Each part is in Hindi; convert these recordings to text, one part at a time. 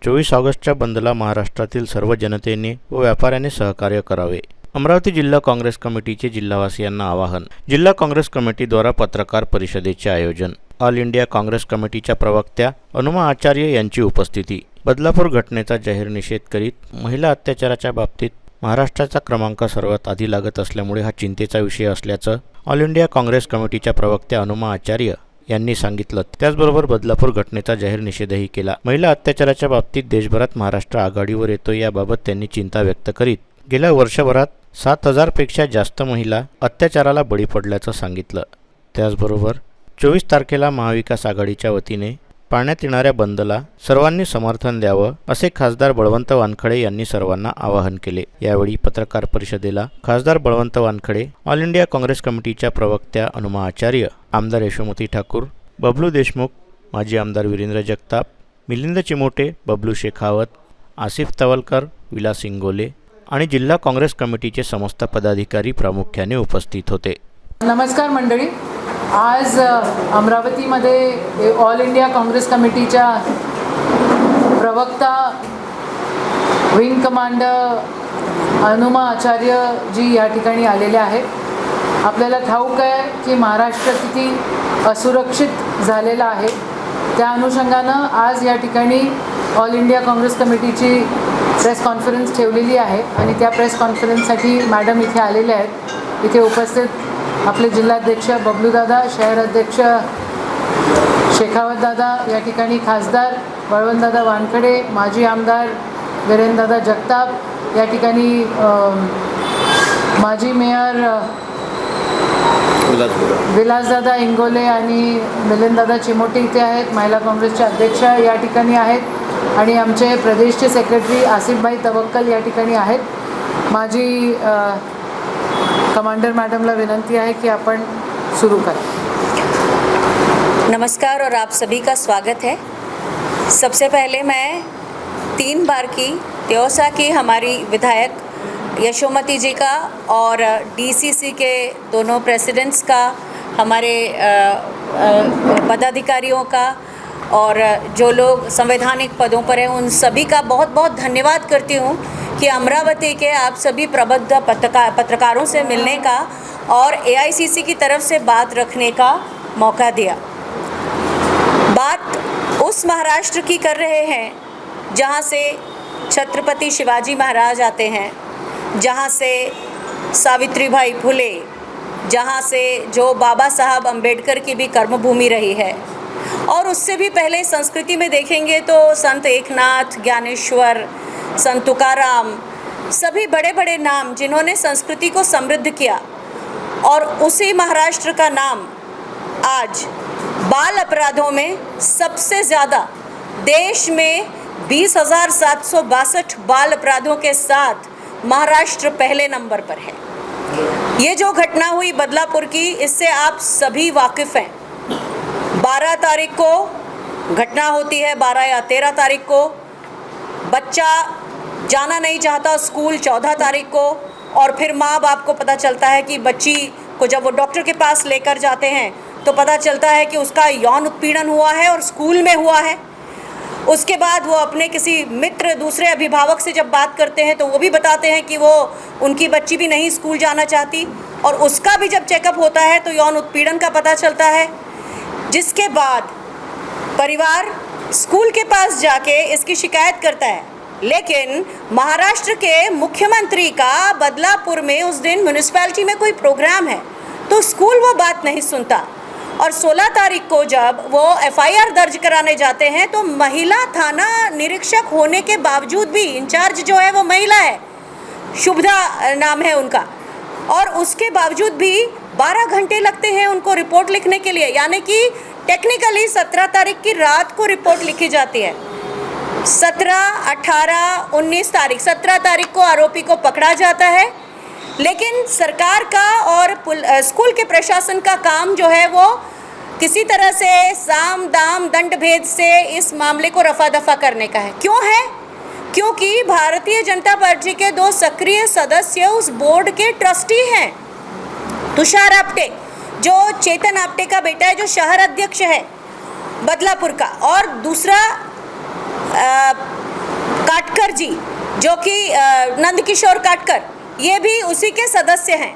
24 ऑगस्टच्या बंदला महाराष्ट्रातील सर्व जनतेने व व्यापाऱ्यांनी सहकार्य करावे. अमरावती जिल्हा काँग्रेस कमिटीचे जिल्हावासियांना आवाहन. जिल्हा काँग्रेस कमिटीद्वारा पत्रकार परिषदेचे आयोजन. ऑल इंडिया काँग्रेस कमिटीच्या प्रवक्त्या अनुमा आचार्य यांची उपस्थिती. बदलापूर घटनेचा जाहीर निषेध करीत महिला अत्याचाराच्या बाबतीत महाराष्ट्राचा क्रमांक सर्वात आधी लागत असल्यामुळे हा चिंतेचा विषय असल्याचं ऑल इंडिया काँग्रेस कमिटीच्या प्रवक्त्या अनुमा आचार्य यांनी सांगितलं. त्याचबरोबर बदलापूर घटनेचा जाहीर निषेधही केला. महिला अत्याचाराच्या बाबतीत देशभरात महाराष्ट्र आघाडीवर येतो याबाबत त्यांनी चिंता व्यक्त करीत गेल्या वर्षभरात 7,000 पेक्षा जास्त महिला अत्याचाराला बळी पडल्याचं सांगितलं. त्याचबरोबर 24 तारखेला महाविकास आघाडीच्या वतीने पाळण्यात येणाऱ्या बंदला सर्वांनी समर्थन द्यावं असे खासदार बळवंत वानखडे यांनी सर्वांना आवाहन केले. यावेळी पत्रकार परिषदेला खासदार बळवंत वानखडे, ऑल इंडिया काँग्रेस कमिटीच्या प्रवक्त्या अनुमा आचार्य, आमदार यशोमती ठाकूर, बबलू देशमुख, माजी आमदार वीरेंद्र जगताप, मिलिंद चिमोटे, बबलू शेखावत, आसिफ तवलकर, विलास इंगोले आणि जिल्हा काँग्रेस कमिटीचे समस्त पदाधिकारी प्रामुख्याने उपस्थित होते. नमस्कार मंडळी. आज अमरावतीमध्ये ऑल इंडिया काँग्रेस कमिटीच्या प्रवक्ता विंग कमांडर अनुमा आचार्य जी या ठिकाणी आलेले आहेत. आपल्याला ठाऊक आहे की महाराष्ट्र किती असुरक्षित झालेला आहे. त्या अनुषंगानं आज या ठिकाणी ऑल इंडिया काँग्रेस कमिटीची प्रेस कॉन्फरन्स ठेवलेली आहे आणि त्या प्रेस कॉन्फरन्ससाठी मॅडम इथे आलेले आहेत. इथे उपस्थित आपले जिल्हाध्यक्ष बबलूदादा, शहर अध्यक्ष शेखावतदादा, या ठिकाणी खासदार बळवंतदादा वानखडे, माजी आमदार वीरेंद्रदादा जगताप, या ठिकाणी माजी मेयर विलासदादा इंगोले आणि मिलिंददादा चिमोटे इथे आहेत. महिला काँग्रेसचे अध्यक्ष या ठिकाणी आहेत आणि आमचे प्रदेशचे सेक्रेटरी आसिफभाई तवक्कल या ठिकाणी आहेत. माझी कमांडर मैडमला विनंती है कि अपन शुरू करें. नमस्कार और आप सभी का स्वागत है. सबसे पहले मैं 3 बार की त्योसा की हमारी विधायक यशोमती जी का और डीसीसी के दोनों प्रेसिडेंट्स का, हमारे पदाधिकारियों का और जो लोग संवैधानिक पदों पर हैं उन सभी का बहुत बहुत धन्यवाद करती हूँ कि अमरावती के आप सभी प्रबुद्ध पत्रकारों से मिलने का और एआईसीसी की तरफ से बात रखने का मौका दिया. बात उस महाराष्ट्र की कर रहे हैं जहाँ से छत्रपति शिवाजी महाराज आते हैं, जहाँ से सावित्रीबाई फुले, जहाँ से जो बाबा साहब अंबेडकर की भी कर्मभूमि रही है. और उससे भी पहले संस्कृति में देखेंगे तो संत एकनाथ, ज्ञानेश्वर, संत तुकाराम, सभी बड़े बड़े नाम जिन्होंने संस्कृति को समृद्ध किया. और उसी महाराष्ट्र का नाम आज बाल अपराधों में सबसे ज़्यादा देश में 20,762 बाल अपराधों के साथ महाराष्ट्र पहले नंबर पर है. ये जो घटना हुई बदलापुर की, इससे आप सभी वाकिफ़ हैं. 12 तारीख को घटना होती है, 12 या 13 तारीख को बच्चा जाना नहीं चाहता स्कूल, 14 तारीख को, और फिर माँ बाप को पता चलता है कि बच्ची को जब वो डॉक्टर के पास लेकर जाते हैं तो पता चलता है कि उसका यौन उत्पीड़न हुआ है और स्कूल में हुआ है. उसके बाद वो अपने किसी मित्र, दूसरे अभिभावक से जब बात करते हैं तो वो भी बताते हैं कि वो उनकी बच्ची भी नहीं स्कूल जाना चाहती, और उसका भी जब चेकअप होता है तो यौन उत्पीड़न का पता चलता है. जिसके बाद परिवार स्कूल के पास जाके इसकी शिकायत करता है. लेकिन महाराष्ट्र के मुख्यमंत्री का बदलापुर में उस दिन म्यूनिसिपैलिटी में कोई प्रोग्राम है तो स्कूल वो बात नहीं सुनता. और 16 तारीख को जब वो एफआईआर दर्ज कराने जाते हैं तो महिला थाना निरीक्षक होने के बावजूद भी, इंचार्ज जो है वो महिला है, शुभदा नाम है उनका, और उसके बावजूद भी 12 घंटे लगते हैं उनको रिपोर्ट लिखने के लिए. यानी कि टेक्निकली 17 तारीख की रात को रिपोर्ट लिखी जाती है. 17, 18, 19 तारीख, 17 तारीख को आरोपी को पकड़ा जाता है. लेकिन सरकार का और स्कूल के प्रशासन का काम जो है वो किसी तरह से साम दाम दंड भेद से इस मामले को रफा दफा करने का है. क्यों है? क्योंकि भारतीय जनता पार्टी के 2 सक्रिय सदस्य उस बोर्ड के ट्रस्टी हैं. तुषार आपटे, जो चेतन आपटे का बेटा है, जो शहर अध्यक्ष है बदलापुर का, और दूसरा जी, जो कि नंदकिशोर काटकर, ये भी उसी के सदस्य हैं।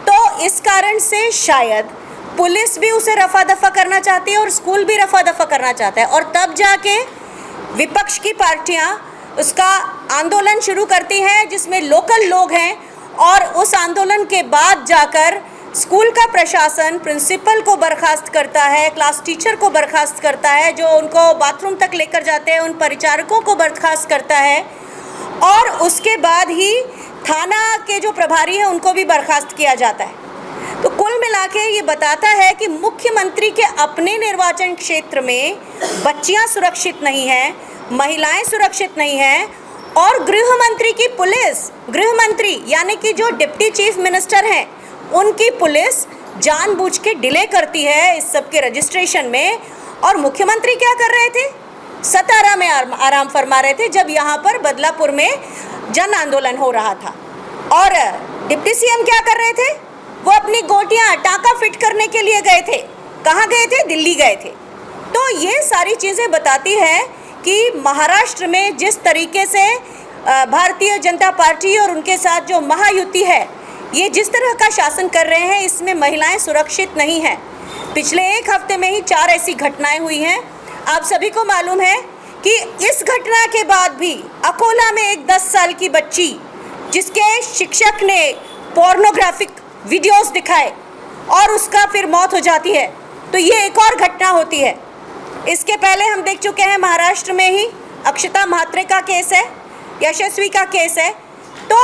तो इस कारण से शायद पुलिस भी उसे रफा दफा करना चाहती है और स्कूल भी रफा दफा करना चाहता है, और तब जाके विपक्ष की पार्टियां उसका आंदोलन शुरू करती हैं जिसमें लोकल लोग हैं, और उस आंदोलन के बाद जाकर स्कूल का प्रशासन प्रिंसिपल को बर्खास्त करता है, क्लास टीचर को बर्खास्त करता है, जो उनको बाथरूम तक लेकर जाते हैं उन परिचारकों को बर्खास्त करता है, और उसके बाद ही थाना के जो प्रभारी हैं उनको भी बर्खास्त किया जाता है। तो कुल मिला के ये बताता है कि मुख्यमंत्री के अपने निर्वाचन क्षेत्र में बच्चियां सुरक्षित नहीं हैं, महिलाएं सुरक्षित नहीं हैं, और गृह मंत्री की पुलिस, गृह मंत्री यानी कि जो डिप्टी चीफ मिनिस्टर हैं, उनकी पुलिस जानबूझ के डिले करती है इस सब के रजिस्ट्रेशन में। और मुख्यमंत्री क्या कर रहे थे? सतारा में आराम फरमा रहे थे जब यहाँ पर बदलापुर में जन आंदोलन हो रहा था। और डिप्टी सीएम क्या कर रहे थे? वो अपनी गोटियाँ टाँका फिट करने के लिए गए थे। कहाँ गए थे? दिल्ली गए थे। तो ये सारी चीज़ें बताती है कि महाराष्ट्र में जिस तरीके से भारतीय जनता पार्टी और उनके साथ जो महायुति है, ये जिस तरह का शासन कर रहे हैं, इसमें महिलाएं सुरक्षित नहीं हैं। पिछले एक हफ्ते में ही 4 ऐसी घटनाएं हुई हैं। आप सभी को मालूम है कि इस घटना के बाद भी अकोला में एक 10 साल की बच्ची, जिसके शिक्षक ने पोर्नोग्राफिक वीडियोस दिखाए और उसका फिर मौत हो जाती है, तो ये एक और घटना होती है। इसके पहले हम देख चुके हैं महाराष्ट्र में ही अक्षता म्हात्रे का केस है, यशस्वी का केस है। तो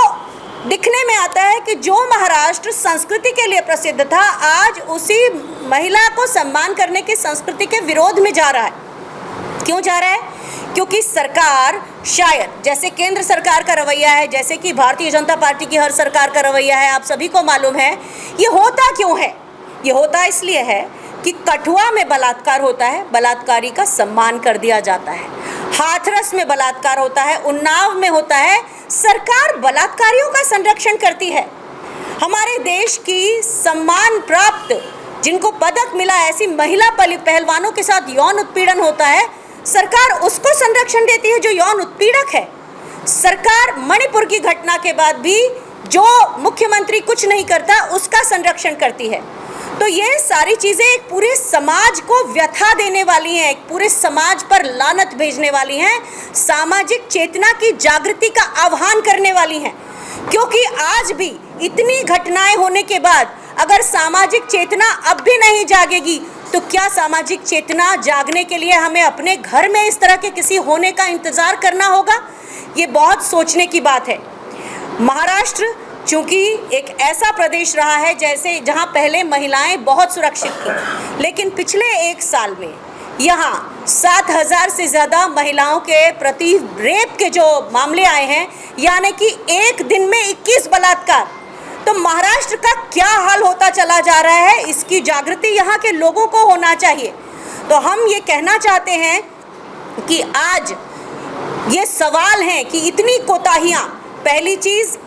दिखने में आता है कि जो महाराष्ट्र संस्कृति के लिए प्रसिद्ध था, आज उसी महिला को सम्मान करने की संस्कृति के विरोध में जा रहा है। क्यों जा रहा है? क्योंकि सरकार, शायद जैसे केंद्र सरकार का रवैया है, जैसे कि भारतीय जनता पार्टी की हर सरकार का रवैया है, आप सभी को मालूम है। ये होता क्यों है? ये होता इसलिए है कि कठुआ में बलात्कार होता है, बलात्कारी का सम्मान कर दिया जाता है। हाथरस में बलात्कार होता है, उन्नाव में होता है, सरकार बलात्कारियों का संरक्षण करती है। हमारे देश की सम्मान प्राप्त, जिनको पदक मिला, ऐसी महिला पहलवानों के साथ यौन उत्पीड़न होता है, सरकार उसको संरक्षण देती है जो यौन उत्पीड़क है। सरकार मणिपुर की घटना के बाद भी जो मुख्यमंत्री कुछ नहीं करता, उसका संरक्षण करती है। तो ये सारी चीज़ें एक पूरे समाज को व्यथा देने वाली हैं, एक पूरे समाज पर लानत भेजने वाली हैं, सामाजिक चेतना की जागृति का आह्वान करने वाली हैं। क्योंकि आज भी इतनी घटनाएं होने के बाद अगर सामाजिक चेतना अब भी नहीं जागेगी, तो क्या सामाजिक चेतना जागने के लिए हमें अपने घर में इस तरह के किसी होने का इंतज़ार करना होगा? ये बहुत सोचने की बात है। महाराष्ट्र चूँकि एक ऐसा प्रदेश रहा है जैसे जहाँ पहले महिलाएं बहुत सुरक्षित थीं, लेकिन पिछले 1 साल में यहाँ 7,000 से ज़्यादा महिलाओं के प्रति रेप के जो मामले आए हैं, यानी कि एक दिन में 21 बलात्कार। तो महाराष्ट्र का क्या हाल होता चला जा रहा है, इसकी जागृति यहाँ के लोगों को होना चाहिए। तो हम ये कहना चाहते हैं कि आज ये सवाल है कि इतनी कोताहियाँ, पहली चीज़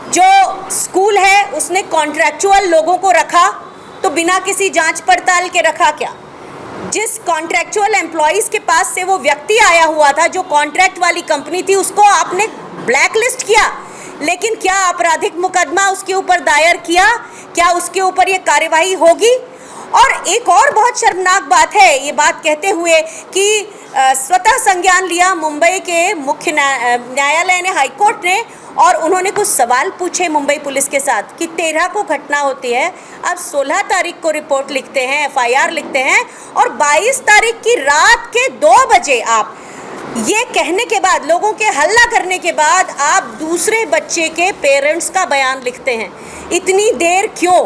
जो स्कूल है उसने कॉन्ट्रैक्चुअल लोगों को रखा, तो बिना किसी जांच पड़ताल के रखा क्या? जिस कॉन्ट्रैक्चुअल एम्प्लॉइज़ के पास से वो व्यक्ति आया हुआ था, जो कॉन्ट्रैक्ट वाली कंपनी थी, उसको आपने ब्लैक लिस्ट किया, लेकिन क्या आपराधिक मुकदमा उसके ऊपर दायर किया? क्या उसके ऊपर ये कार्यवाही होगी? और एक और बहुत शर्मनाक बात है, ये बात कहते हुए कि स्वतः संज्ञान लिया मुंबई के मुख्य न्यायालय ने, हाईकोर्ट ने, और उन्होंने कुछ सवाल पूछे मुंबई पुलिस के साथ कि 13 को घटना होती है, अब 16 तारीख को रिपोर्ट लिखते हैं, FIR लिखते हैं, और 22 तारीख की रात के 2 बजे आप ये कहने के बाद, लोगों के हल्ला करने के बाद, आप दूसरे बच्चे के पेरेंट्स का बयान लिखते हैं। इतनी देर क्यों?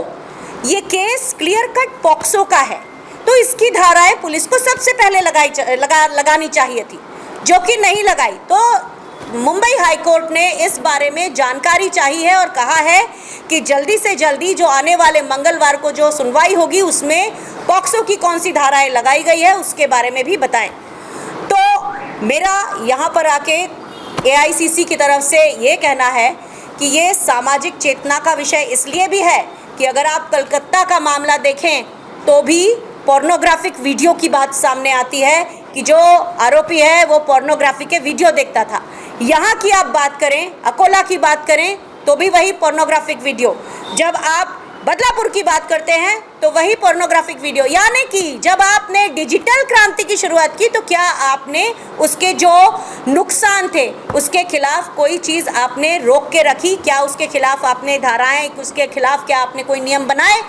ये केस क्लियर कट पॉक्सो का है, तो इसकी धाराएं पुलिस को सबसे पहले लगानी चाहिए थी, जो कि नहीं लगाई। तो मुंबई हाई कोर्ट ने इस बारे में जानकारी चाहिए है और कहा है कि जल्दी से जल्दी जो आने वाले मंगलवार को जो सुनवाई होगी, उसमें पॉक्सो की कौन सी धाराएं लगाई गई है उसके बारे में भी बताएं। तो मेरा यहाँ पर आके AICC की तरफ से ये कहना है कि ये सामाजिक चेतना का विषय इसलिए भी है कि अगर आप कलकत्ता का मामला देखें तो भी पोर्नोग्राफिक वीडियो की बात सामने आती है कि जो आरोपी है वो पोर्नोग्राफी के वीडियो देखता था। यहाँ की आप बात करें, अकोला की बात करें तो भी वही पोर्नोग्राफिक वीडियो, जब आप बदलापुर की बात करते हैं तो वही पोर्नोग्राफिक वीडियो। यानी कि जब आपने डिजिटल क्रांति की शुरुआत की तो क्या आपने उसके जो नुकसान थे उसके खिलाफ कोई चीज़ आपने रोक के रखी? क्या उसके खिलाफ आपने धाराएं, उसके खिलाफ क्या आपने कोई नियम बनाए?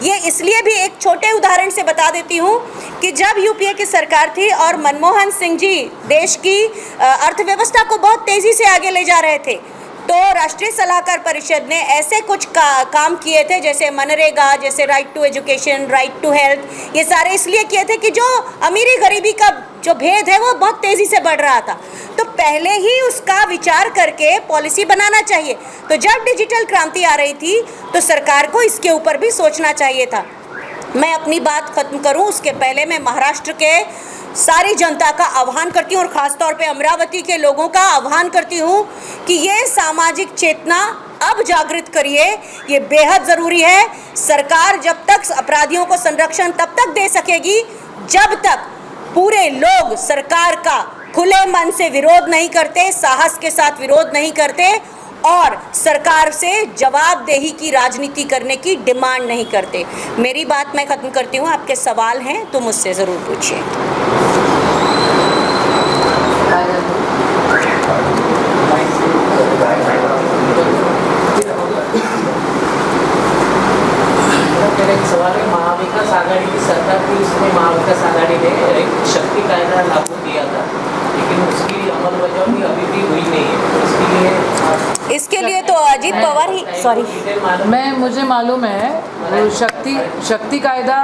ये इसलिए भी एक छोटे उदाहरण से बता देती हूँ कि जब यूपीए की सरकार थी और मनमोहन सिंह जी देश की अर्थव्यवस्था को बहुत तेज़ी से आगे ले जा रहे थे, तो राष्ट्रीय सलाहकार परिषद ने ऐसे कुछ काम किए थे, जैसे मनरेगा, जैसे right to education, right to health, ये सारे इसलिए किए थे कि जो अमीरी गरीबी का जो भेद है वो बहुत तेज़ी से बढ़ रहा था, तो पहले ही उसका विचार करके पॉलिसी बनाना चाहिए। तो जब डिजिटल क्रांति आ रही थी तो सरकार को इसके ऊपर भी सोचना चाहिए था। मैं अपनी बात खत्म करूं उसके पहले मैं महाराष्ट्र के सारी जनता का आह्वान करती हूँ और ख़ासतौर पे अमरावती के लोगों का आह्वान करती हूँ कि ये सामाजिक चेतना अब जागृत करिए, ये बेहद ज़रूरी है। सरकार जब तक अपराधियों को संरक्षण तब तक दे सकेगी जब तक पूरे लोग सरकार का खुले मन से विरोध नहीं करते, साहस के साथ विरोध नहीं करते और सरकार से जवाबदेही की राजनीति करने की डिमांड नहीं करते। मेरी बात मैं ख़त्म करती हूँ। आपके सवाल हैं तो मुझसे ज़रूर पूछिए। मेरा एक सवाल है, महाविकास आघाड़ी की सरकार थी, उसमें महाविकास आघाड़ी ने एक शक्ति कायदा लागू किया था, लेकिन उसकी अमलबजावनी अभी भी हुई नहीं है। इसके लिए तो अजित पवार ही मुझे मालूम आहे वो शक्ती कायदा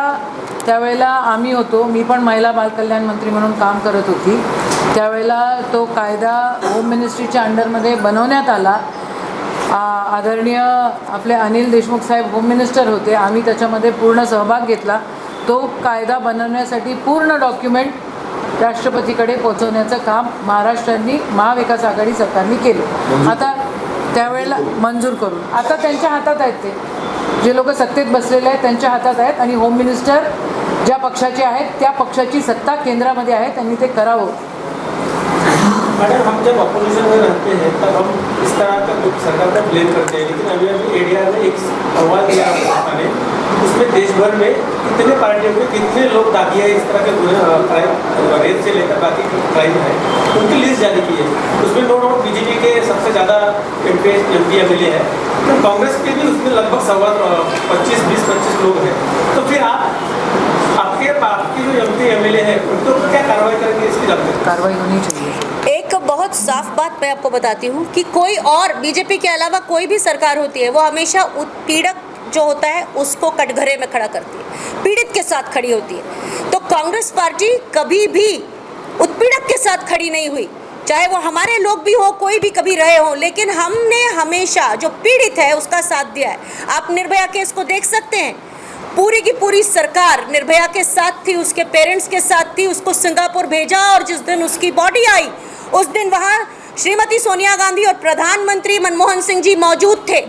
त्यावेळेला आम्ही होतो, मी पण महिला बालकल्याण मंत्री म्हणून काम करत होती, त्यावेळेला तो कायदा होम मिनिस्ट्रीच्या अंडरमध्ये बनवण्यात आला। आदरणीय आपले अनिल देशमुख साहेब होम मिनिस्टर होते, आम्ही त्याच्यामध्ये पूर्ण सहभाग घेतला। तो कायदा बनवण्यासाठी पूर्ण डॉक्युमेंट राष्ट्रपतीकडे पोहोचवण्याचं काम महाराष्ट्राने महाविकास आघाडी सरकारने केलं। आता त्यावेळेला मंजूर करून आता त्यांच्या हातात आहेत, ते जे लोक सत्तेत बसलेले आहेत त्यांच्या हातात आहेत आणि होम मिनिस्टर ज्या पक्षाचे आहेत त्या पक्षाची सत्ता केंद्रामध्ये आहे, त्यांनी ते करावं। मैडम, हम जब अपोजिशन में रहते हैं तब हम इस तरह का सरकार का ब्लेम करते हैं, लेकिन अभी एडीआर ने एक अहवाल दिया है, उसमें देश भर में कितने पार्टियों में कितने लोग दागिए इस तरह के रेप से लेकर बाकी क्राइम है उनकी लिस्ट जारी की है। उसमें नो डाउट बीजेपी के सबसे ज़्यादा एमपी एमएलए है, तो कांग्रेस के भी उसमें लगभग 20-25 लोग हैं। तो फिर आपकी जो एमपी एमएलए है उनको क्या कार्रवाई करेंगे? इसकी कार्रवाई होनी चाहिए। एक बहुत साफ बात मैं आपको बताती हूँ कि कोई और बीजेपी के अलावा कोई भी सरकार होती है वो हमेशा उत्पीड़क जो होता है उसको कटघरे में खड़ा करती है, पीड़ित के साथ खड़ी होती है। तो कांग्रेस पार्टी कभी भी उत्पीड़क के साथ खड़ी नहीं हुई, चाहे वो हमारे लोग भी हो, कोई भी कभी रहे हो, लेकिन हमने हमेशा जो पीड़ित है उसका साथ दिया है। आप निर्भया केस को देख सकते हैं, पूरी की पूरी सरकार निर्भया के साथ थी, उसके पेरेंट्स के साथ थी, उसको सिंगापुर भेजा और जिस दिन उसकी बॉडी आई उस दिन वहाँ श्रीमती सोनिया गांधी और प्रधानमंत्री मनमोहन सिंह जी मौजूद थे।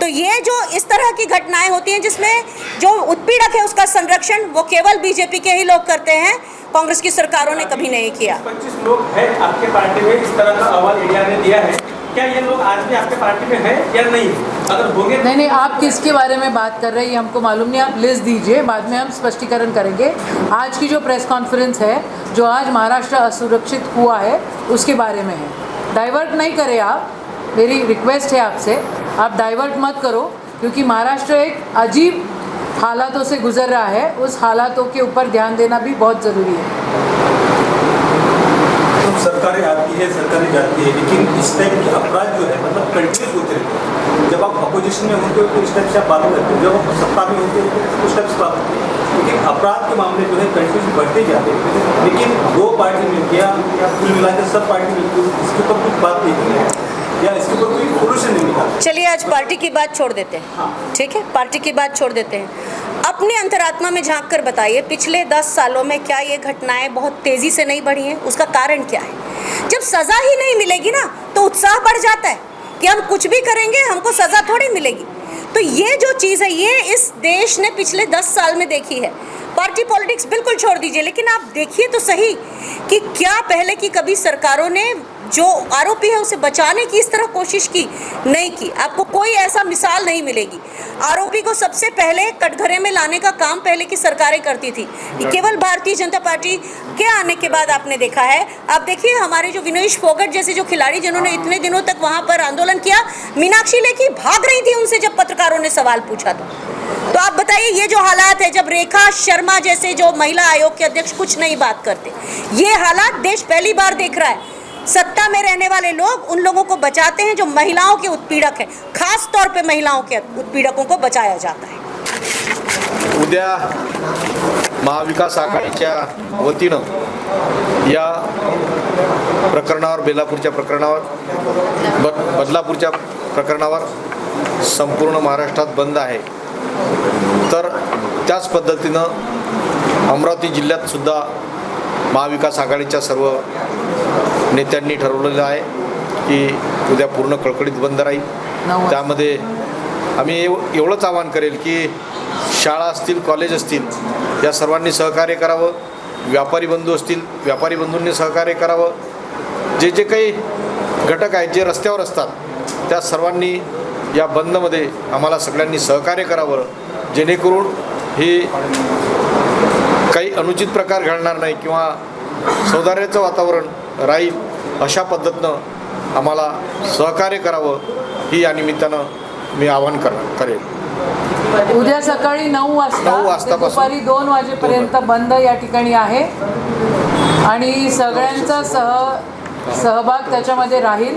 तो ये जो इस तरह की घटनाएं होती हैं जिसमें जो उत्पीड़क है उसका संरक्षण वो केवल बीजेपी के ही लोग करते हैं, कांग्रेस की सरकारों ने कभी नहीं किया। 25 लोग हैं आपके पार्टी में, इस तरह का अहवाल एडीआर ने दिया है, क्या ये लोग आज भी आपके पार्टी में हैं या नहीं? अगर होंगे नहीं, आप किसके बारे में बात कर रहे हैं हमको मालूम नहीं, आप लिस्ट दीजिए, बाद में हम स्पष्टीकरण करेंगे। आज की जो प्रेस कॉन्फ्रेंस है, जो आज महाराष्ट्र असुरक्षित हुआ है उसके बारे में है। डाइवर्ट नहीं करें आप, मेरी रिक्वेस्ट है आपसे, आप डाइवर्ट मत करो, क्योंकि महाराष्ट्र एक अजीब हालातों से गुजर रहा है, उस हालातों के ऊपर ध्यान देना भी बहुत ज़रूरी है। सरकारें आती है, सरकारें जाती है, लेकिन इस टाइप के अपराध जो है मतलब कंटिन्यूस होते रहते हैं। जब आप अपोजिशन में होते हो तो इस टाइप से आप बात करते हो, जब आप सत्ता में होते हो तो उस टाइप से बात करते हैं, लेकिन अपराध के मामले जो है कंटिन्यूस बढ़ते जाते हैं। लेकिन दो पार्टी मिलकर या कुल मिलाकर सब पार्टी मिलकर इसके ऊपर कुछ बात नहीं की है या इसके ऊपर कोई सोल्यूशन नहीं निकाला। चलिए आज पार्टी की बात छोड़ देते हैं, ठीक है, पार्टी की बात छोड़ देते हैं। अपने अंतरात्मा में झांक कर बताइए, पिछले 10 सालों में क्या ये घटनाएं बहुत तेज़ी से नहीं बढ़ी हैं? उसका कारण क्या है? जब सज़ा ही नहीं मिलेगी ना तो उत्साह बढ़ जाता है कि हम कुछ भी करेंगे, हमको सज़ा थोड़ी मिलेगी। तो ये जो चीज़ है ये इस देश ने पिछले 10 साल में देखी है। पार्टी पॉलिटिक्स बिल्कुल छोड़ दीजिए, लेकिन आप देखिए तो सही कि क्या पहले की कभी सरकारों ने जो आरोपी है उसे बचाने की इस तरह कोशिश की? नहीं की। आपको कोई ऐसा मिसाल नहीं मिलेगी। आरोपी को सबसे पहले कटघरे में लाने का काम पहले की सरकारें करती थी। ये केवल भारतीय जनता पार्टी के आने के बाद आपने देखा है। आप देखिए हमारे जो विनेश फोगट जैसे जो खिलाड़ी जिन्होंने इतने दिनों तक वहाँ पर आंदोलन किया, मीनाक्षी लेखी भाग रही थी उनसे जब पत्रकारों ने सवाल पूछा तो आप बताइए ये जो हालात है, जब रेखा शर्मा जैसे जो महिला आयोग के अध्यक्ष कुछ नहीं बात करते, ये हालात देश पहली बार देख रहा है। सत्ता में रहने वाले लोग उन लोगों को बचाते हैं जो महिलाओं के उत्पीड़क हैं, खास तौर पे महिलाओं के उत्पीड़कों को बचाया जाता है। उद्या महाविकास आघाडीच्या वतीनं या प्रकरणावर, बेलापूरच्या प्रकरणावर, बदलापूरच्या प्रकरणावर संपूर्ण महाराष्ट्रात बंद आहे। तर त्याच पद्धतीनं अमरावती जिल्ह्यात सुद्धा महाविकास आघाडीच्या सर्व नेत्यांनी ठरवलेलं आहे की उद्या पूर्ण कळकळीत बंद राहील। त्यामध्ये आम्ही एवढंच आवाहन करेल की शाळा असतील, कॉलेज असतील, या सर्वांनी सहकार्य करावं। व्यापारी बंधू असतील, व्यापारी बंधूंनी सहकार्य करावं। जे जे काही घटक आहेत जे रस्त्यावर असतात त्या सर्वांनी या बंदमध्ये आम्हाला सगळ्यांनी सहकार्य करावं, जेणेकरून हे काही अनुचित प्रकार घडणार नाही किंवा सौहार्दाचं वातावरण राहील, अशा पद्धतीनं आम्हाला सहकार्य करावं ही या निमित्तानं मी आवाहन करेन। उद्या सकाळी 9 वाजता ते दुपारी 2 वाजेपर्यंत बंद या ठिकाणी आहे आणि सगळ्यांचा सहभाग त्याच्यामध्ये राहील।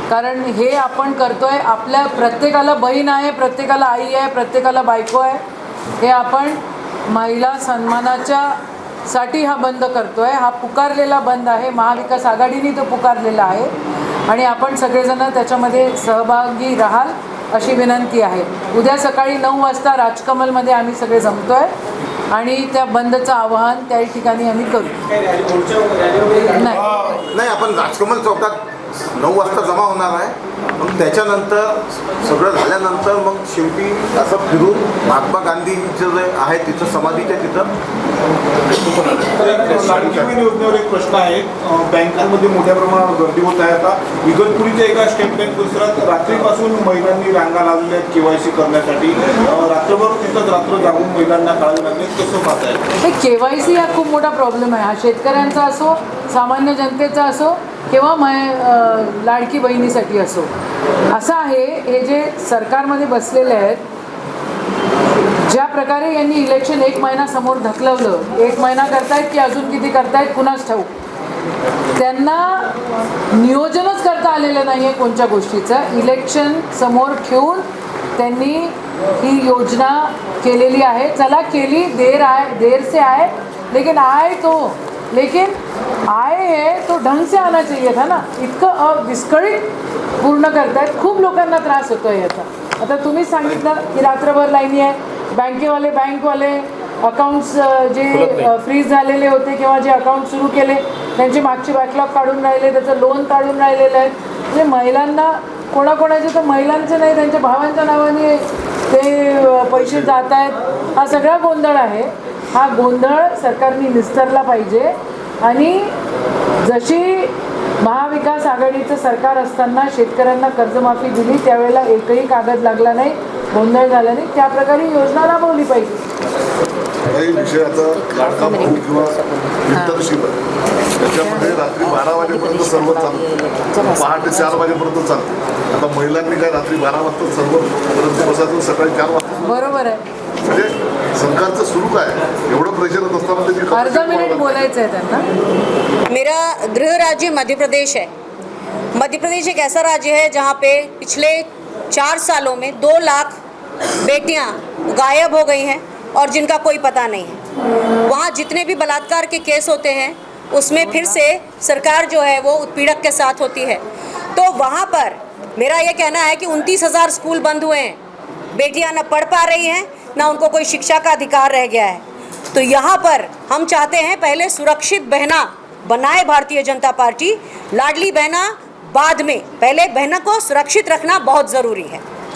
कारण हे आपण करतोय, आपल्या प्रत्येकाला बहीण आहे, प्रत्येकाला आई आहे, प्रत्येकाला बायको आहे। हे आपण महिला सन्मानाच्या साठी हा बंद करतोय। हा पुकारलेला बंद आहे, महाविकास आघाडीने तो पुकारलेला आहे आणि आपण सगळेजण त्याच्यामध्ये सहभागी राहाल अशी विनंती आहे। उद्या सकाळी 9 वाजता राजकमलमध्ये आम्ही सगळे जमतोय आणि त्या बंदचं आवाहन त्या ठिकाणी आम्ही करू। नाही, आपण राजकमल चौकात 9 वाजता जमा होणार आहे। मग त्याच्यानंतर सगळं झाल्यानंतर मग शेवटी असं फिरून महात्मा गांधीचं जे आहे तिथं समाधीच्या तिथं लाडकी बहीण योजनेवर एक प्रश्न आहे। बँकांमध्ये मोठ्या प्रमाणावर गर्दी होत आहे। आता इगतपुरीच्या एका स्टेट बँक परिसरात रात्रीपासून महिलांनी रांगा लावल्या आहेत KYC करण्यासाठी। रात्रभर तिथंच रात्र जागून महिलांना काढावे लागले, कसं पाहताय? हे KYC हा खूप मोठा प्रॉब्लेम आहे। हा शेतकऱ्यांचा असो, सामान्य जनतेचा असो किंवा लाडकी बहिणीसाठी असो, असं आहे। हे जे सरकारमध्ये बसलेले आहेत, ज्या प्रकारे यांनी इलेक्शन 1 महिना समोर ढकलवलं, 1 महिना करतायत की अजून किती करतायत कुणास ठाऊक, त्यांना नियोजनच करता आलेलं नाही आहे कोणत्या गोष्टीचं। इलेक्शन समोर ठेवून त्यांनी ही योजना केलेली आहे। चला केली, देर से आए लेकिन आए तो, लेकिन आए है तो ढंग से आना चाहिए था ना। इतकं विस्कळीत पूर्ण करतायत, खूप लोकांना त्रास होतो आहे याचा। आता तुम्हीच सांगितलं की रात्रभर लाईनी आहे, बँकवाले अकाउंट्स जे फ्रीज झालेले होते किंवा जे अकाउंट सुरू केले त्यांची मागची बॅकलॉग काढून राहिले, त्याचं लोन काढून राहिलेलं आहे। म्हणजे महिलांना कोणाकोणाचे तर महिलांचे नाही, त्यांच्या भावांच्या नावाने ते पैसे जात आहेत। हा सगळा गोंधळ आहे। हा गोंधळ सरकारने निस्तरला पाहिजे आणि जशी महाविकास आघाडीचं सरकार असताना शेतकऱ्यांना कर्जमाफी दिली त्यावेळेला एकही कागद लागला नाही, गोंधळ झाला नाही, त्या प्रकारे योजना राबवली पाहिजे। काही विषयाचा लाडका भाऊ किंवा इंटर्नशिप आहे, त्याच्यामध्ये रात्री 12 वाजेपर्यंत सर्व चालतं, पहाटे 4 वाजेपर्यंत चालतं। आता महिलांनी काय रात्री 12 वाजता सर्व बसायचं, सकाळी 4 वाजता। बरोबर आहे, म्हणजे सरकारचं सुरू काय एवढं प्रेशर असताना त्याची अर्धा मिनिट बोलायचं आहे त्यांना। मेरा गृह राज्य मध्य प्रदेश है। मध्य प्रदेश एक ऐसा राज्य है जहाँ पे पिछले 4 सालों में 2 लाख बेटियाँ गायब हो गई हैं और जिनका कोई पता नहीं है। वहाँ जितने भी बलात्कार के केस होते हैं उसमें फिर से सरकार जो है वो उत्पीड़क के साथ होती है। तो वहाँ पर मेरा ये कहना है कि 29,000 स्कूल बंद हुए हैं, बेटियाँ न पढ़ पा रही हैं, ना उनको कोई शिक्षा का अधिकार रह गया है। तो यहाँ पर हम चाहते हैं पहले सुरक्षित बहना बनाए भारतीय जनता पार्टी, लाडली बहना बाद में, पहले बहना को सुरक्षित रखना बहुत ज़रूरी है।